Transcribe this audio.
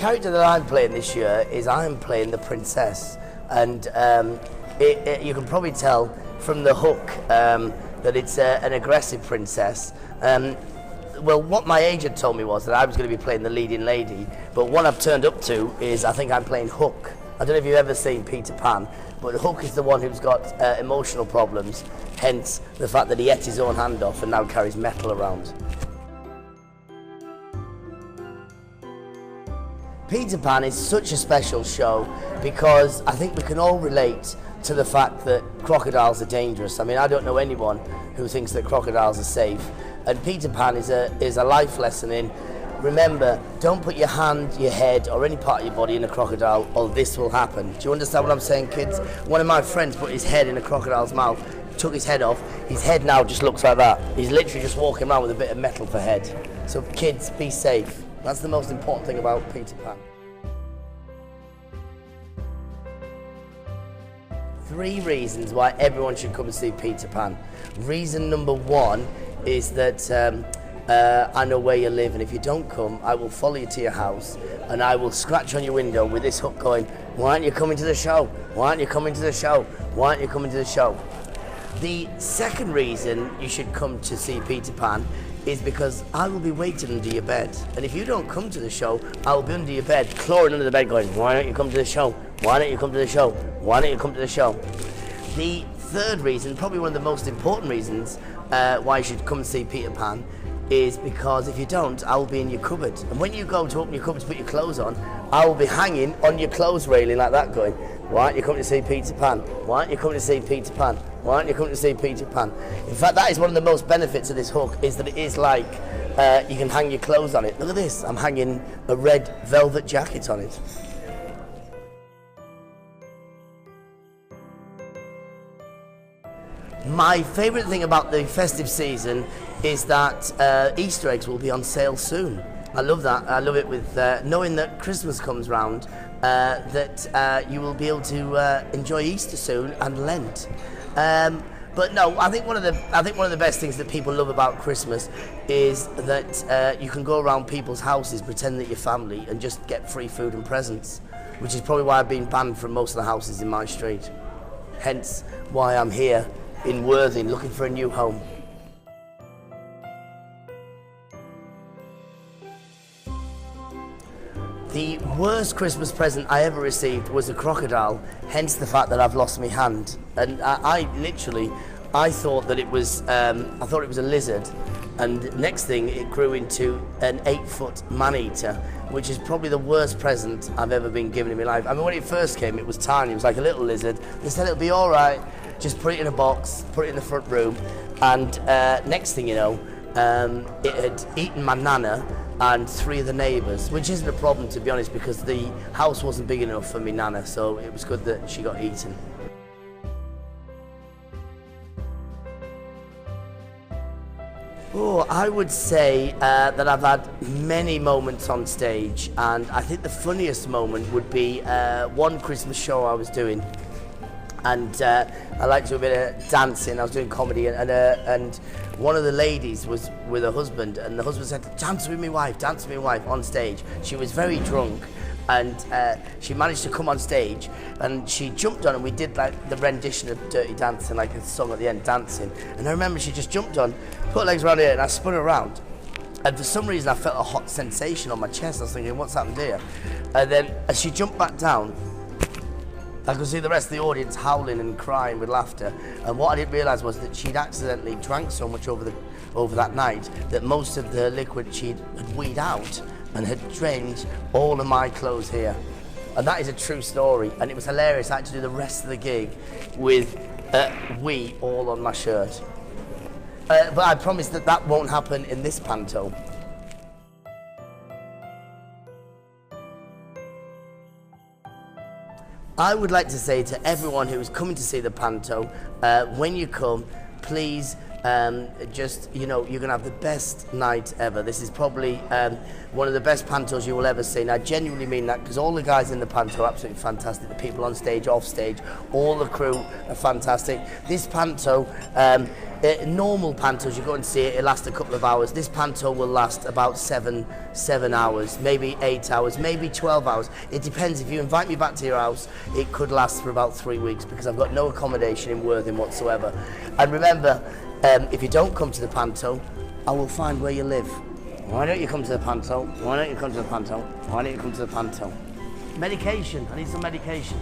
character that I'm playing this year is I'm playing the princess, and you can probably tell from the hook that it's an aggressive princess. Well, what my agent told me was that I was going to be playing the leading lady, but what I've turned up to is I think I'm playing Hook. I don't know if you've ever seen Peter Pan, but Hook is the one who's got emotional problems, hence the fact that he ate his own hand off and now carries metal around. Peter Pan is such a special show because I think we can all relate to the fact that crocodiles are dangerous. I mean, I don't know anyone who thinks that crocodiles are safe. And Peter Pan is a life lesson in, remember, don't put your hand, your head, or any part of your body in a crocodile, or this will happen. Do you understand what I'm saying, kids? One of my friends put his head in a crocodile's mouth, took his head off. His head now just looks like that. He's literally just walking around with a bit of metal for head. So kids, be safe. That's the most important thing about Peter Pan. 3 reasons why everyone should come and see Peter Pan. Reason number 1 is that I know where you live, and if you don't come, I will follow you to your house and I will scratch on your window with this hook going, why aren't you coming to the show? Why aren't you coming to the show? Why aren't you coming to the show? The second reason you should come to see Peter Pan is because I will be waiting under your bed. And if you don't come to the show, I will be under your bed, clawing under the bed going, why don't you come to the show? Why don't you come to the show? Why don't you come to the show? The third reason, probably one of the most important reasons why you should come and see Peter Pan, is because if you don't, I will be in your cupboard. And when you go to open your cupboard to put your clothes on, I will be hanging on your clothes railing like that going, why aren't you coming to see Peter Pan? Why aren't you coming to see Peter Pan? Why aren't you coming to see Peter Pan? In fact, that is one of the most benefits of this hook, is that it is like you can hang your clothes on it. Look at this, I'm hanging a red velvet jacket on it. My favourite thing about the festive season is that Easter eggs will be on sale soon. I love that. I love it with knowing that Christmas comes round, that you will be able to enjoy Easter soon and Lent. But no, I think one of the best things that people love about Christmas is that you can go around people's houses, pretend that you're family, and just get free food and presents, which is probably why I've been banned from most of the houses in my street. Hence why I'm here in Worthing looking for a new home. The worst Christmas present I ever received was a crocodile, hence the fact that I've lost my hand. And I thought that it was a lizard, and next thing it grew into an 8-foot man-eater, which is probably the worst present I've ever been given in my life. I mean, when it first came, it was tiny, it was like a little lizard. They said it'll be all right, just put it in a box, put it in the front room, and next thing you know, it had eaten my nana and 3 of the neighbours, which isn't a problem, to be honest, because the house wasn't big enough for me nana, so it was good that she got eaten. Oh, I would say that I've had many moments on stage, and I think the funniest moment would be one Christmas show I was doing. And I like to do a bit of dancing. I was doing comedy, and one of the ladies was with her husband, and the husband said, dance with me wife on stage. She was very drunk, and she managed to come on stage, and she jumped on, and we did like the rendition of Dirty Dancing, like a song at the end, Dancing. And I remember she just jumped on, put her legs around here, and I spun her around. And for some reason I felt a hot sensation on my chest. I was thinking, what's happened here? And then as she jumped back down, I could see the rest of the audience howling and crying with laughter. And what I didn't realise was that she'd accidentally drank so much over that night that most of the liquid she'd weed out and had drained all of my clothes here. And that is a true story, and it was hilarious. I had to do the rest of the gig with wee all on my shirt. But I promise that that won't happen in this panto. I would like to say to everyone who's coming to see the panto, when you come, please Just, you know, you're going to have the best night ever. This is probably one of the best pantos you will ever see. And I genuinely mean that, because all the guys in the panto are absolutely fantastic. The people on stage, off stage, all the crew are fantastic. This panto, normal pantos, you go and see it, it lasts a couple of hours. This panto will last about seven hours, maybe 8 hours, maybe 12 hours. It depends. If you invite me back to your house, it could last for about 3 weeks, because I've got no accommodation in Worthing whatsoever. And remember, if you don't come to the panto, I will find where you live. Why don't you come to the panto? Why don't you come to the panto? Why don't you come to the panto? Medication. I need some medication.